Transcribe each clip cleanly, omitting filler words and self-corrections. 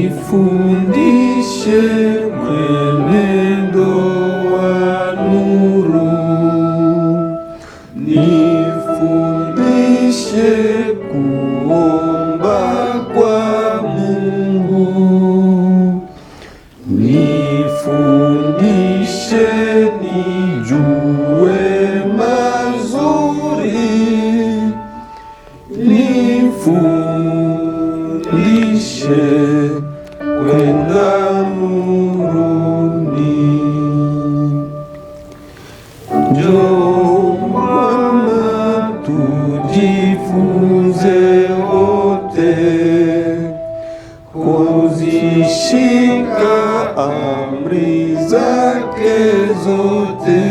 nifundishe mwenendo wa nuru, nifundishe kuomba kwa Mungu, nifundishe nijue mazuri, nifundishe kwenda nuruni. Njoo Bwana tujifunze wote kuzishika amri zake zote,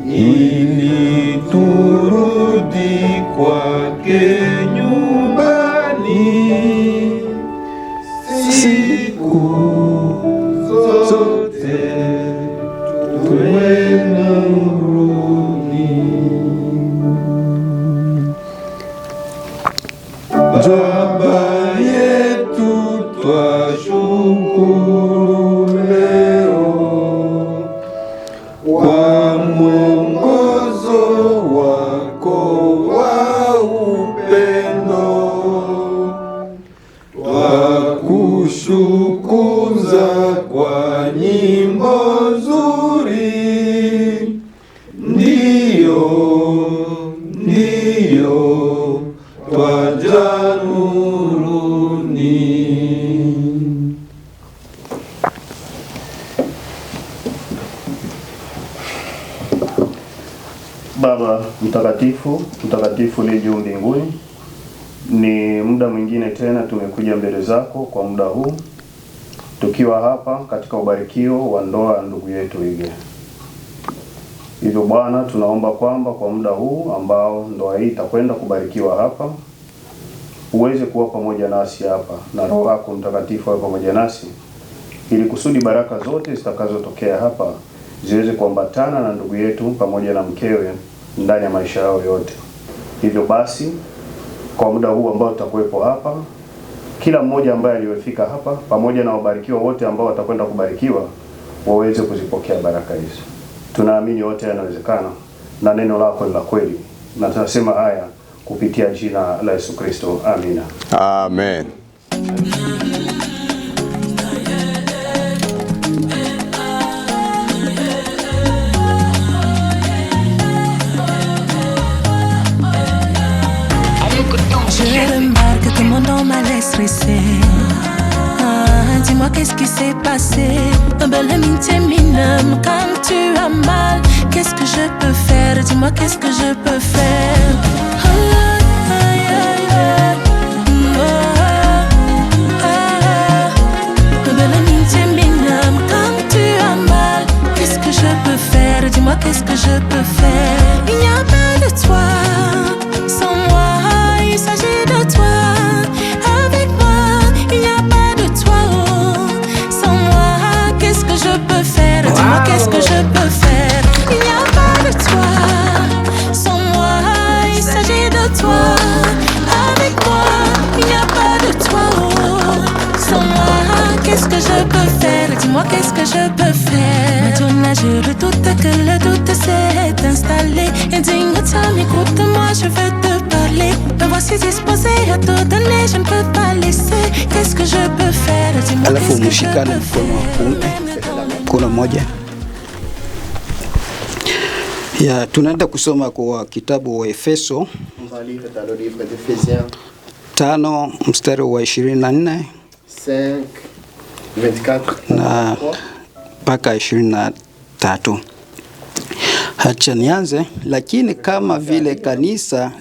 ili turudi kwake nyumbani siku zote tuwe nuruni. Baba yetu twashukuru leo kwa mwongozo wako wa upendo, twakushukuza kwa nyimbo nzuri, ndiyo twaja nuruni. Baba mtakatifu, mtakatifu uliye juu mbinguni, ni muda mwingine tena tumekuja mbele zako kwa muda huu, tukiwa hapa katika ubarikio wa ndoa ya ndugu yetu Ige. Hivyo Bwana, tunaomba kwamba kwa muda huu ambao ndoa hii itakwenda kubarikiwa hapa, uweze kuwa pamoja nasi hapa na Roho yako Mtakatifu awe pamoja nasi, ili kusudi baraka zote zitakazotokea hapa ziweze kuambatana na ndugu yetu pamoja na mkewe ndani ya maisha yao yote. Hivyo basi, kwa muda huu ambao tutakuwepo hapa, kila mmoja ambaye aliyefika hapa pamoja na wabarikiwa wote ambao watakwenda kubarikiwa waweze kuzipokea baraka hizo. Tunaamini yote yanawezekana na neno lako ni la kweli, na tunasema haya kupitia jina la Yesu Kristo. Amina. Amen. Je remarque que mon nom m'a laissé. Dis-moi qu'est-ce qui s'est passé. Quand tu as mal, qu'est-ce que je peux faire? Dis-moi qu'est-ce que je peux faire. Quand tu as mal, qu'est-ce que je peux faire? Dis-moi qu'est-ce que je peux faire. Il n'y a pas de toi sans moi. Il s'agit de toi, avec moi, il n'y a pas de toi, sans moi, qu'est-ce que je peux faire? Dis-moi qu'est-ce que je peux faire? Il n'y a pas de toi, sans moi, il s'agit de toi, avec moi, il n'y a pas de toi, sans moi, qu'est-ce que je peux faire? Dis-moi qu'est-ce que je peux faire? Madonna, je redoute que le doute s'est installé. Et dis-moi, écoute-moi, je veux te parler. Me voici disposé à tout donner, je ne peux pas laisser. Qu'est-ce que je peux faire? Dis-moi qu'est-ce que je peux faire? Mkono moja. Ya, tunaenda kusoma kwa kitabu wa Efeso 5 mstari wa 24 na mpaka 23. Hacha nianze. Lakini kama vile kanisa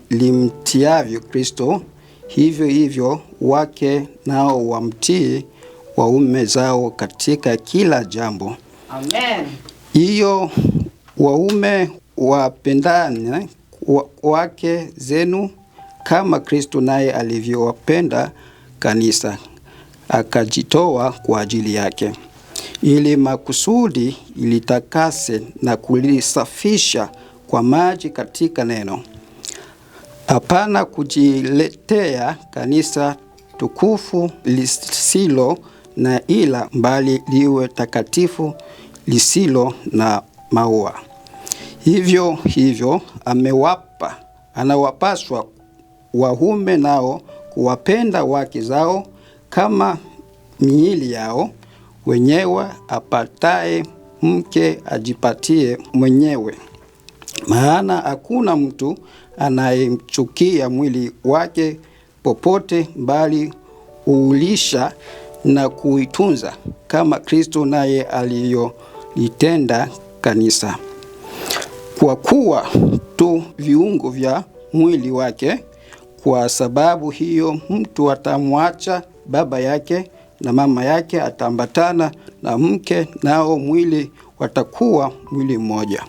limtiavyo Kristo, hivyo wake nao wamtii waume zao katika kila jambo. Amen. Hiyo waume wapendane wake zenu kama Kristo naye alivyowapenda kanisa akajitoa kwa ajili yake, ili makusudi ilitakase na kulisafisha kwa maji katika neno, hapana kujiletea kanisa tukufu lisilo na ila, mbali liwe takatifu lisilo na maua. Hivyo hivyo anawapaswa waume nao kuwapenda wake zao kama miili yao wenyewe. Apataye mke ajipatie mwenyewe, maana hakuna mtu anayemchukia mwili wake popote, bali uulisha na kuitunza, kama Kristo naye aliyolitenda kanisa, kwa kuwa tu viungo vya mwili wake. Kwa sababu hiyo mtu atamwacha baba yake na mama yake, ataambatana na mke, nao mwili watakuwa mwili mmoja.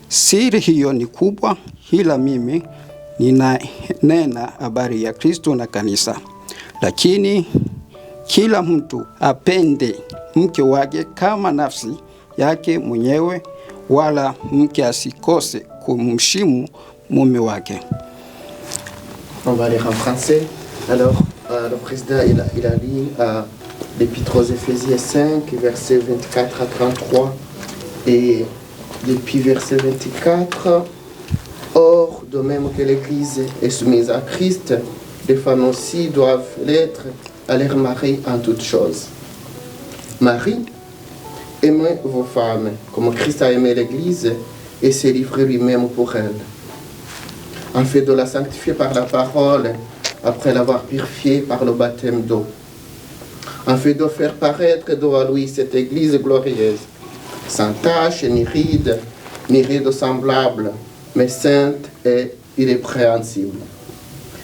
Siri hiyo ni kubwa, ila mimi ninanena habari ya Kristo na kanisa. Lakini kila mtu apende mke wake kama nafsi yake mwenyewe, wala mke asikose kumheshimu mume wake. On va lire en français. Alors, le président il a lu l'épître aux Éphésiens 5, versets 24 à 33, et depuis verset 24, or, de même que l'Église est soumise à Christ, les femmes aussi doivent l'être à leur mari en toutes choses. Marie, aimez vos femmes comme Christ a aimé l'Église et s'est livré lui-même pour elle, en fait de la sanctifier par la parole, après l'avoir purifiée par le baptême d'eau, en fait de faire paraître devant lui cette Église glorieuse, sans tache, ni ride semblable, mais sainte et irrépréhensible.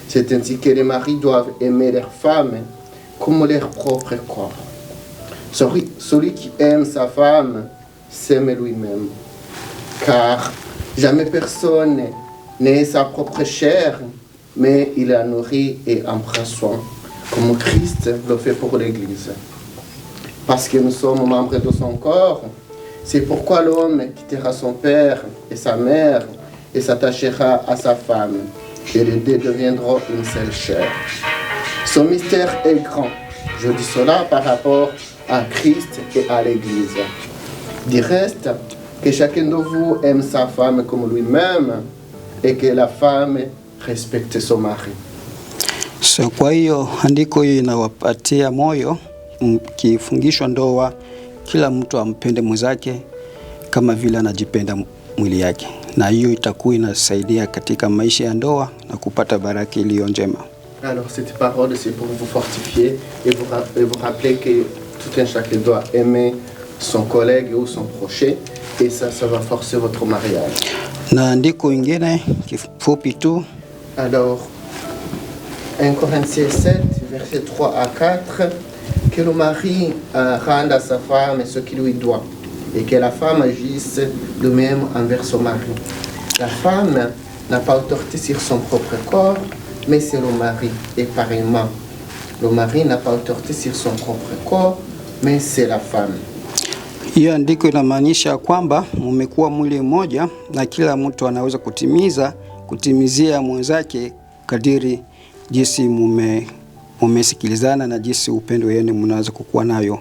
C'est ainsi que les maris doivent aimer leurs femmes comme leur propre corps. Celui qui aime sa femme s'aime lui-même, car jamais personne n'est sa propre chair, mais il la nourrit et en prend soin, comme Christ le fait pour l'Église. Parce que nous sommes membres de son corps, c'est pourquoi l'homme quittera son père et sa mère et s'attachera à sa femme, et les deux deviendront une seule chair. Ce mystère est grand. Je dis cela par rapport à Christ et à l'Église. Du reste, que chacun de vous aime sa femme comme lui-même, et que la femme respecte son mari. So kwa hiyo andiko hili inawapatia moyo mkifungishwa ndoa, kila mtu ampende mwenzake kama vile anajipenda mwili yake, na hiyo itakuwa inasaidia katika maisha ya ndoa na kupata baraka iliyo njema. Alors cette parole c'est pour vous fortifier et vous rappeler que tout un chacun doit aimer son collègue ou son prochain, et ça va forcer votre mariage. Na andiko ingine kifupi tu. Alors 1 Corinthiens 7 versets 3 à 4, que le mari rende à sa femme ce qu'il lui doit, et que la femme agisse de même envers son mari. La femme n'a pas autorité sur son propre corps, mais c'est le mari, et pareillement, le mari n'a pas autorité sur son propre corps, mais c'est la femme. Hiyo andiko inamaanisha kwamba mmekuwa mwili mmoja, na kila mtu anaweza kutimizia mwenzake kadiri jinsi mumesikilizana na jinsi upendo wenu mnaweza kukuwa nayo.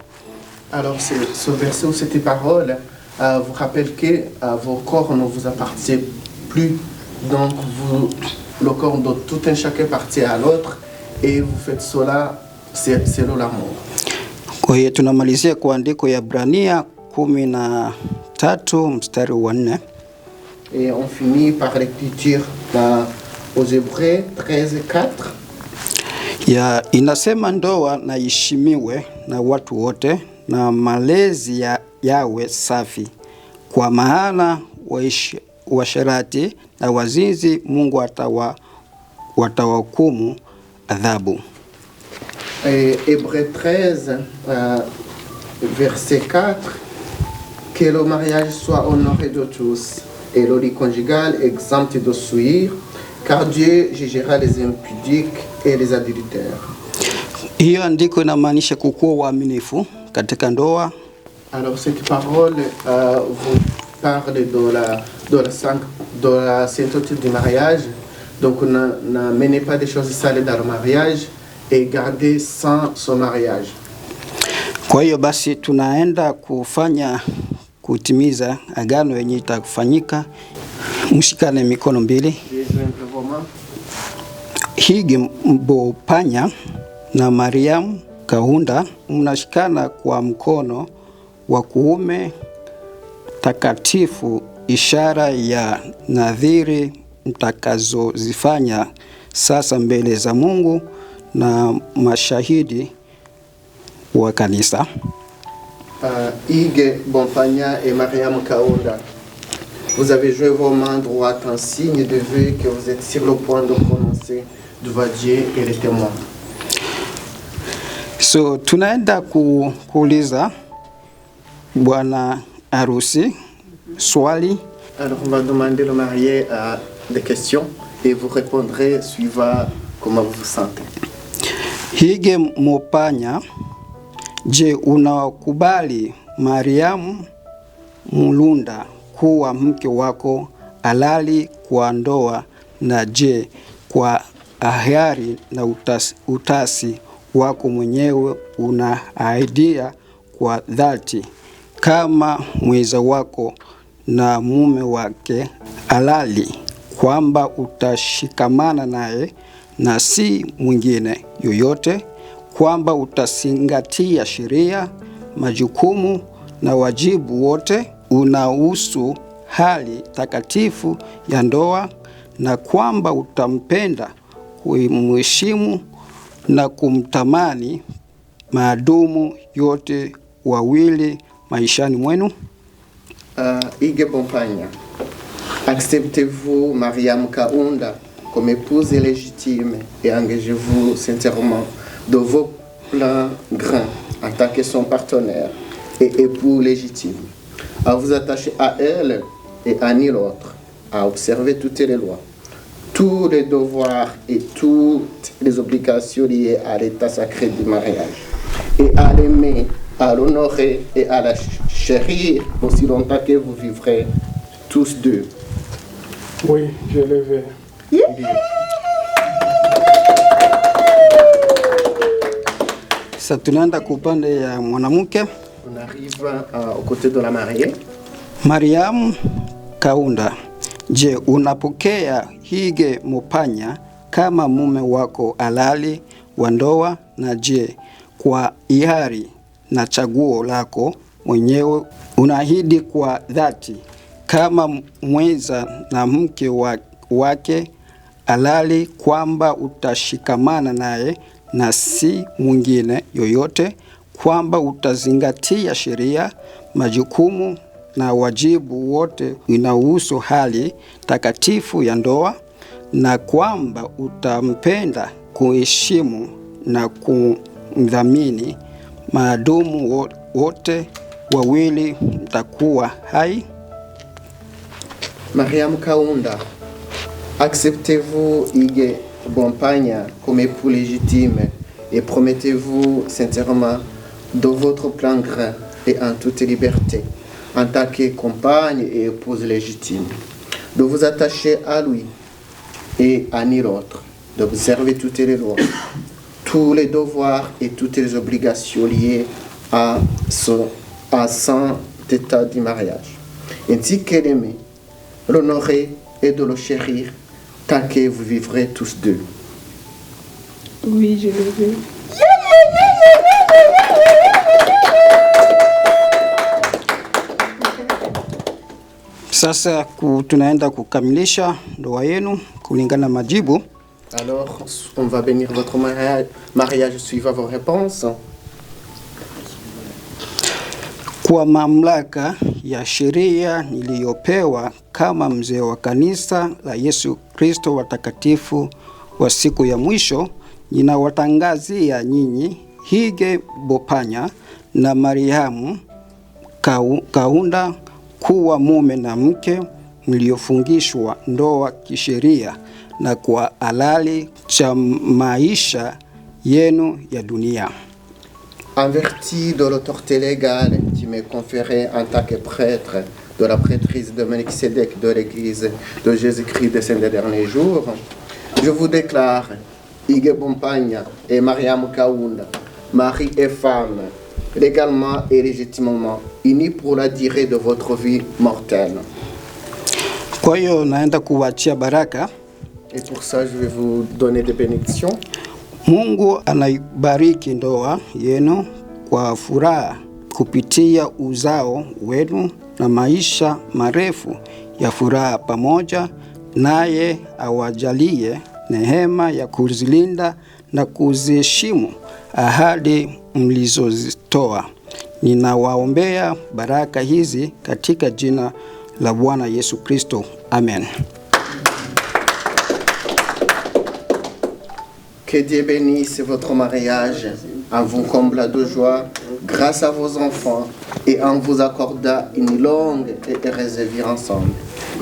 Alors ce verset ou cette parole vous rappelle que vos corps ne vous appartiennent plus, donc le corps de tout un chacun appartient à l'autre, et vous faites cela selon l'amour. Kwa hiyo tunamalizia kwa andiko ya Ibrania 13 mstari wa 4. Et on finit par l'écriture aux Hébreux 13:4. Ya inasema ndoa na heshimiwe na watu wote, na malezi yawe safi, kwa maana washerati na wazinzi Mungu watawahukumu adhabu. Hébreux 13 verset 4, que le mariage soit honoré de tous et le lit conjugal exempt de souillure, car Dieu jugera les impudiques et les adultères. Hiyo andiko inamaanisha kukuwa waaminifu katika ndoa. Alors cette parole vous parle de la sainteté du mariage. Donc ne menez pas des choses sales dans le mariage, et garder sans son mariage. Kwa hiyo basi tunaenda kutimiza agano yenye itakufanyika. Mshikane mikono mbili. Hige Mbopanya na Mariamu Kaunda mnashikana kwa mkono wa kuume takatifu, ishara ya nadhiri mtakazozifanya sasa mbele za Mungu na mashahidi wa kanisa. Hige Mbopanya et Mariam Kaunda, vous avez joué vos mains droites en signe de vœu que vous êtes sur le point de prononcer devant Dieu et les témoins. So tunaenda kuuliza bwana harusi swali. Alors on va demander le marié des questions et vous répondrez suivant comment vous vous sentez. Hige Mbopanya, je, unakubali Mariamu Mulunda kuwa mke wako halali kwa ndoa, na je, kwa ahari na utasi wako mwenyewe unaahidia kwa dhati kama mwenza wako na mume wake halali kwamba utashikamana naye na si mwingine yoyote, kwamba utazingatia sheria, majukumu na wajibu wote unahusu hali takatifu ya ndoa, na kwamba utampenda, kumheshimu na kumtamani maadumu yote wawili maishani mwenu? Hige Mbopanya, acceptez-vous Mariam Kaunda comme épouse légitime et engagez-vous sincèrement de vos pleins grains en tant que son partenaire et époux légitime, à vous attacher à elle et à ni l'autre, à observer toutes les lois, tous les devoirs et toutes les obligations liées à l'état sacré du mariage, et à l'aimer, à l'honorer et à la chérir aussi longtemps que vous vivrez tous deux? Oui, je le vais. Sasa tunaenda kwa upande ya mwanamke. On arrive aux côtés de la mariée. Mariamu Kaunda, je, unapokea Hige Mbopanya kama mume wako halali wa ndoa, na je, kwa hiari na chaguo lako mwenyewe unaahidi kwa dhati kama mwenza na mke wake halali kwamba utashikamana naye na si mwingine yoyote, kwamba utazingatia sheria, majukumu na wajibu wote unaohusu hali takatifu ya ndoa, na kwamba utampenda, kuheshimu na kumdhamini maadumu wote wawili mtakuwa hai? Mariam Kaunda, acceptez-vous Hige Mbopanya comme époux légitime et promettez-vous sincèrement de votre plein gré et en toute liberté, en tant que compagne et épouse légitime, de vous attacher à lui et à ni l'autre, d'observer toutes les lois, tous les devoirs et toutes les obligations liées à son état du mariage, ainsi que l'aimer, l'honorer et de le chérir tant que vous vivrez tous deux? Oui, je le vais. Sasa tunaenda kukamilisha ndoa yenu kulingana majibu. Alors, on va bénir votre mariage suivant vos réponses. Kwa mamlaka ya sheria niliyopewa kama mzee wa kanisa la Yesu Kristo watakatifu wa siku ya mwisho, ninawatangazia nyinyi Hige Mbopanya na Mariamu Kaunda kuwa mume na mke mliofungishwa ndoa kisheria na kwa halali cha maisha yenu ya dunia. En vertu de l'autorité légale qui m'est conférée en tant que prêtre de la prêtrise de Melchisédek de l'Église de Jésus-Christ des Saints des Derniers Jours, je vous déclare, Ige Bompagna et Mariam Kaounda, mari et femme, légalement et légitimement, unis pour la durée de votre vie mortelle. Kwa hiyo naenda kuwaachia baraka. Et pour ça, je vais vous donner des bénédictions. Mungu anaibariki ndoa yenu kwa furaha kupitia uzao wenu na maisha marefu ya furaha pamoja, naye awajalie neema ya kuzilinda na kuziheshimu ahadi mlizozitoa. Ninawaombea baraka hizi katika jina la Bwana Yesu Kristo. Amen. Que Dieu bénisse votre mariage, en vous comblant de joie, grâce à vos enfants, et en vous accordant une longue et heureuse vie ensemble.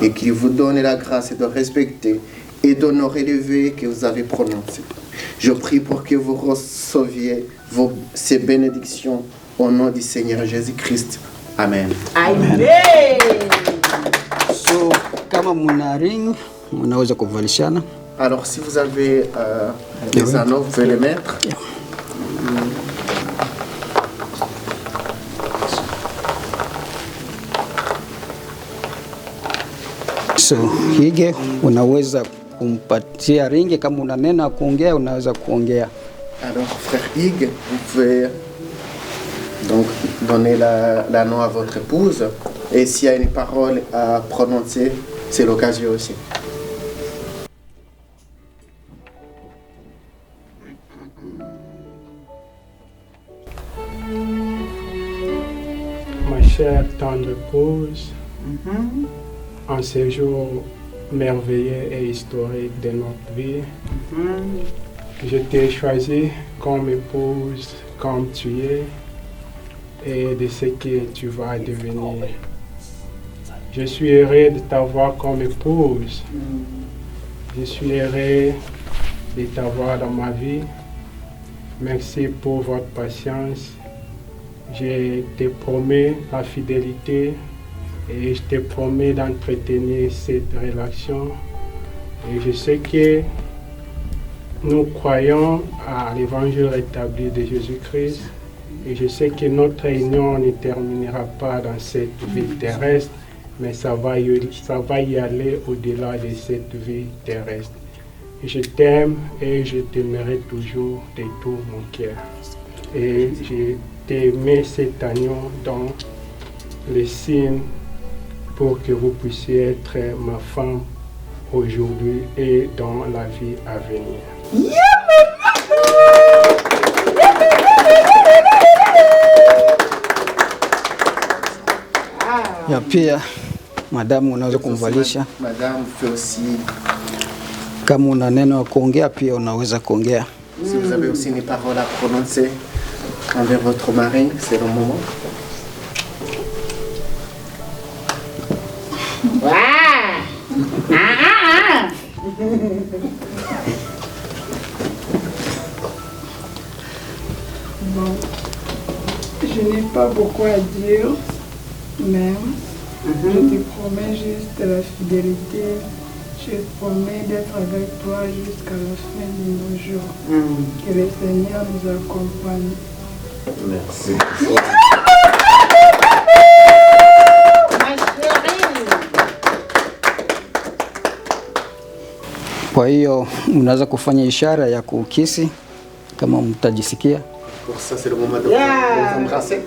Et qu'il vous donne la grâce de respecter et d'honorer les vœux que vous avez prononcés. Je prie pour que vous receviez ces bénédictions au nom du Seigneur Jésus-Christ. Amen. Amen. So, kama muna ring, munaweza kuvalishana. Alors, si vous avez des anneaux, vous pouvez les mettre. So, hige unaweza kumpatia ringi, kama una neno kuongea unaweza kuongea. Alors, frère Hugues, vous pouvez donc donner l'anneau à votre épouse. Et s'il y a une parole à prononcer, c'est l'occasion aussi. Ma chère tendre épouse, en ce jour merveilleux et historique de notre vie, je t'ai choisi comme épouse, comme tu es, et de ce que tu vas devenir. Je suis heureux de t'avoir comme épouse. Je suis heureux de t'avoir dans ma vie. Merci pour votre patience. Je te promets la fidélité et je te promets d'entretenir cette relation. Et je sais que nous croyons à l'évangile rétabli de Jésus-Christ. Et je sais que notre union ne terminera pas dans cette vie terrestre, mais ça va y aller au-delà de cette vie terrestre. Je t'aime et je t'aimerai toujours de tout mon cœur. Et je t'ai mis cet agneau dans le signe pour que vous puissiez être ma femme aujourd'hui et dans la vie à venir. Ya pia madamu unaweza kumvalisha. Madame fait aussi. Kama una neno kuongea pia unaweza kuongea. Si vous avez aussi une parole à prononcer envers votre mari, c'est le moment. Bon, je n'ai pas beaucoup à dire, mais je te promets juste la fidélité. Je te promets d'être avec toi jusqu'à la fin de nos jours. Que le Seigneur nous accompagne. Merci. Kwa hiyo mnaweza kufanya ishara ya kukisi kama mtajisikia. Pour ça, c'est le moment de vous embrasser.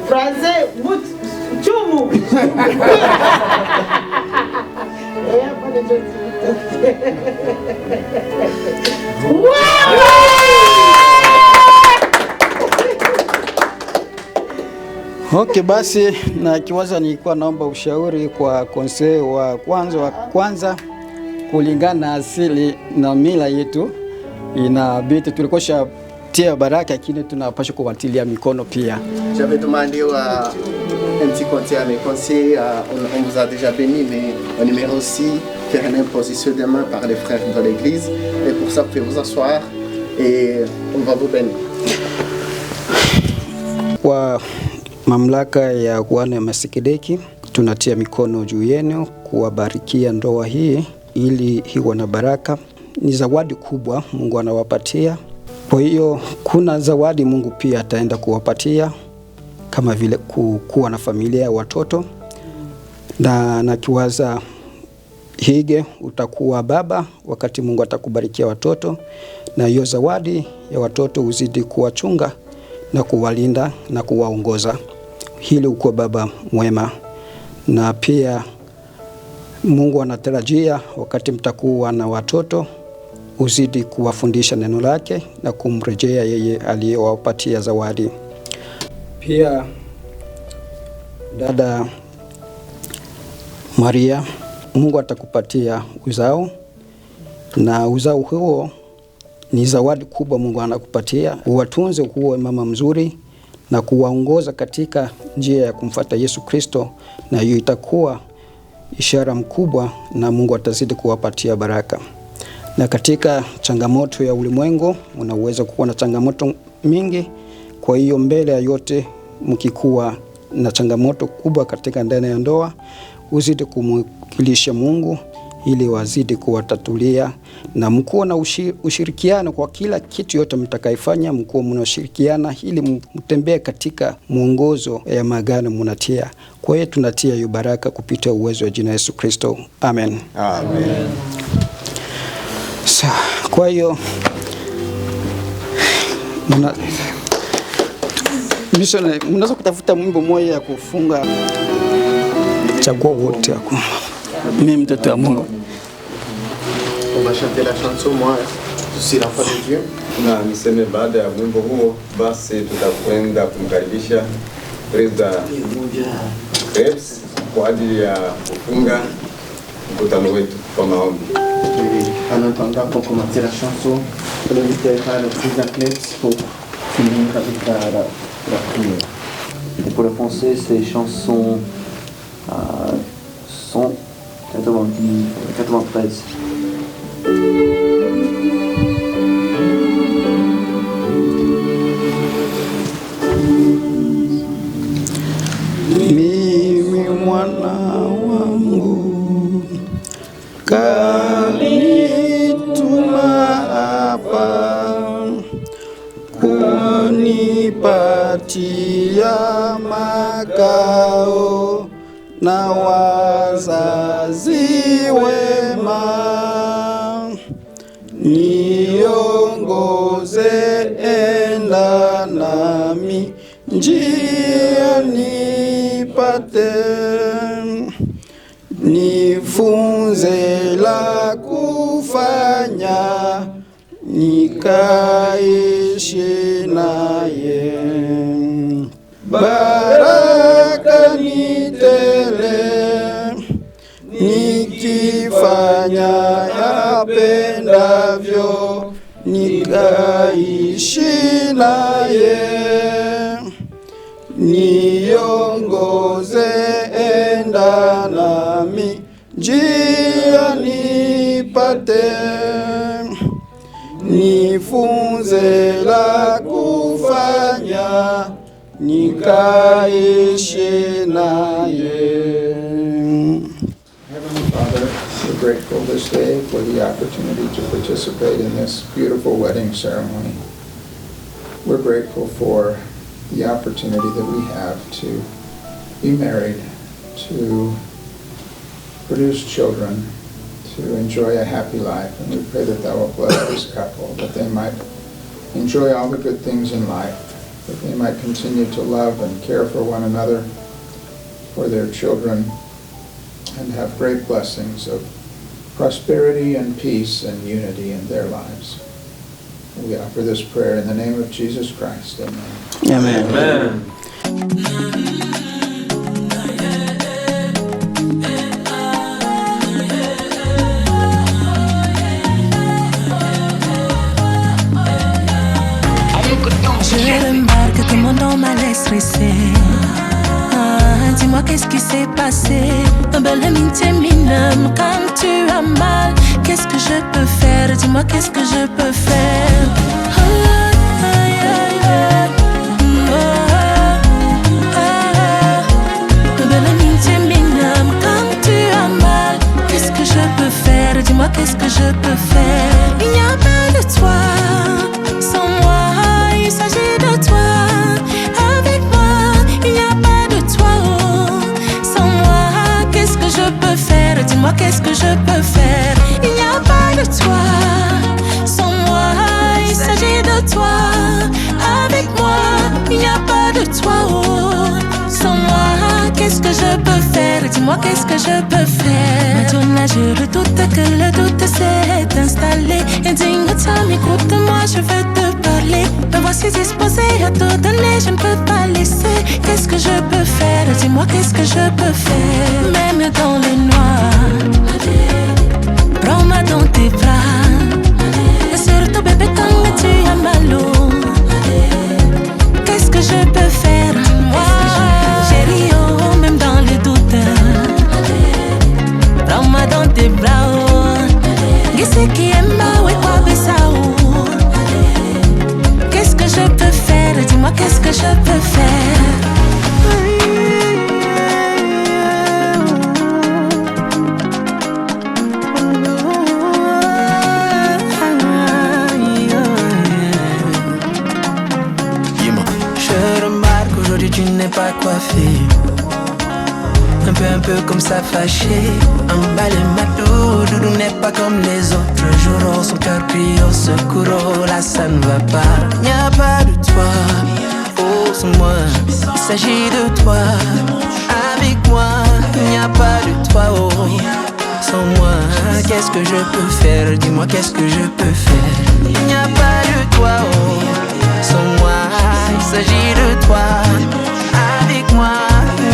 Français, tchumu. Okay, basi na kiwaza nilikuwa naomba ushauri kwa konsei wa kwanza kulingana na asili na mila yetu. Inabidi tulikosha tia baraka lakini tunapaswa kuwatilia mikono pia. J'avais demandé un petit conseil à mes conseillers, on vous a déjà béni, mais on aimerait aussi faire une imposition de main par les frères de l'église. Et pour ça, vous pouvez vous asseoir et on va vous bénir. Kwa mamlaka ya Bwana Melkisedeki, tunatia mikono juu yenu kuwabarikia ndoa hii ili iwe na baraka ni zawadi kubwa Mungu anawapatia. Kwa hiyo kuna zawadi Mungu pia ataenda kuwapatia kama vile kuwa na familia ya watoto, na nakiwaza hige utakuwa baba wakati Mungu atakubarikia watoto, na hiyo zawadi ya watoto uzidi kuwachunga na kuwalinda na kuwaongoza ili uko baba mwema. Na pia Mungu anatarajia wakati mtakuwa na watoto uzidi kuwafundisha neno lake na kumrejea yeye aliyewapatia zawadi. Pia dada Maria, Mungu atakupatia uzao, na uzao huo ni zawadi kubwa Mungu anakupatia. Uwatunze kuwa mama mzuri na kuwaongoza katika njia ya kumfuata Yesu Kristo, na hiyo itakuwa ishara mkubwa na Mungu atazidi kuwapatia baraka. Na katika changamoto ya ulimwengu unaweza kuwa na changamoto mingi, kwa hiyo mbele ya yote mkikuwa na changamoto kubwa katika ndani ya ndoa, uzidi kumwakilisha Mungu ili wazidi kuwatatulia, na mkuwa na ushirikiano kwa kila kitu yote mtakaifanya, mkuwa mnashirikiana ili mtembee katika mwongozo ya maagano mnatia. Kwa hiyo tunatia hiyo baraka kupitia uwezo wa jina Yesu Kristo. Amen. Amen. Kwa hiyo mnaweza kutafuta mwimbo mmoja ya kufunga. Chagua wote yako. Mimi mtoto wa Mungu. On va chanter la chanson Moi je suis l'enfant de Dieu. Na niseme baada ya wimbo huo basi tutakwenda kumkaribisha President Krebs kwa ajili ya kufunga mkutano wetu kwa maombi. En attendant pour commencer la chanson, je vais inviter le président Krebs pour finir avec la prière. Et pour le français, ces chansons sont 93. Mimi mwana wangu kanituma hapa kunipatia makao na wazazi wema, niongoze enda nami njia nipate, nifunze la kufanya nikaishi naye, baraka nitele nikifanya yapendavyo nikaishi naye, niongoze enda nami njia nipate, nifunze la kufanya nikaishi naye. Heavenly Father, we're grateful this day for the opportunity to participate in this beautiful wedding ceremony. We're grateful for the opportunity that we have to be married, to produce children, to enjoy a happy life, and we pray that Thou will bless this couple, that they might enjoy all the good things in life, that they might continue to love and care for one another, for their children, and have great blessings of prosperity and peace and unity in their lives. We offer this prayer in the name of Jesus Christ. Amen. Amen. Amen. Je remarque que mon nom m'a laissé stresser. Dis-moi qu'est-ce qui s'est passé. Un bel amitié minime quand tu as mal. Qu'est-ce que je peux faire? Dis-moi qu'est-ce que je peux faire. Un bel amitié minime quand tu as mal. Qu'est-ce que je peux faire? Dis-moi qu'est-ce que je peux faire. toi, oh. Sans moi, qu'est-ce que je peux faire? Dis-moi, qu'est-ce que je peux faire? Madonna, je redoute que le doute s'est installé. Et dis-moi, écoute-moi, je veux te parler. Me voici disposée à tout donner, je ne peux pas laisser. Qu'est-ce que je peux faire? Dis-moi, qu'est-ce que je peux faire? Même dans le noir, prends-moi dans tes bras. Et surtout, bébé, quand tu as mal au. Qu'est-ce que je peux faire? Moi, chérie, oh, même dans le doute. Prends-moi dans tes bras, oh. Qu'est-ce qui est ma ouais, quoi, bessao? Qu'est-ce que je peux faire? Dis-moi, qu'est-ce que je peux faire? Je remarque qu'aujourd'hui tu n'es pas coiffé. Un peu comme ça fâché. Emballé matou, doudou n'est pas comme les autres jours. Son cœur prie au secours, là ça ne va pas. Y a pas de toi, oh c'est moi. Il s'agit de toi, avec moi. Y a pas de toi, oh. Sans moi, qu'est-ce que je peux faire? Dis-moi, qu'est-ce que je peux faire? Y a pas de toi, oh. Sans moi, il s'agit de toi, avec moi.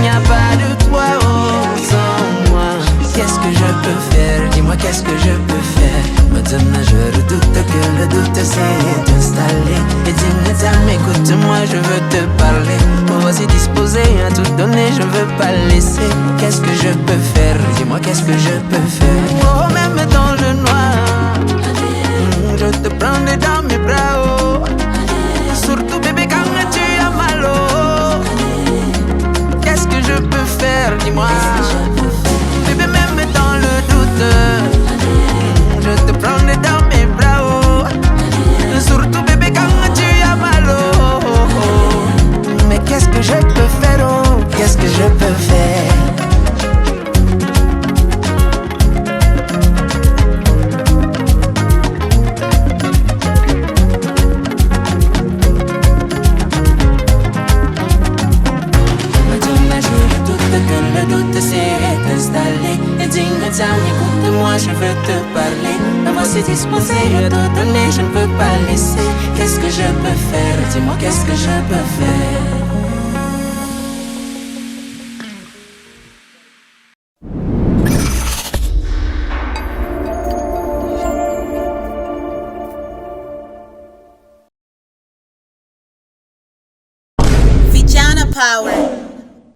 Y a pas de toi, oh. Sans moi, qu'est-ce que je peux faire? Dis-moi, qu'est-ce que je peux faire? Maintenant je redoute que le doute s'est installé. Et dis-moi, écoute-moi, je veux te parler. Me voici disposé à tout donner, je veux pas laisser. Qu'est-ce que je peux faire? Dis-moi, qu'est-ce que je peux faire? Oh, même dans le noir, je te prendrai dans mes bras, oh. Surtout bébé quand tu as mal, oh. Qu'est-ce que je peux faire? Dis-moi. Bébé même dans le doute, je te prendrai dans mes bras, oh. Surtout bébé quand tu as mal, oh. Mais qu'est-ce que je peux faire, oh? Qu'est-ce que je peux faire? Écoute-moi, je veux te parler. Me voici disposé à te donner, je ne peux pas laisser. Qu'est-ce que je peux faire? Dis-moi, qu'est-ce que je peux faire? Vijana Power.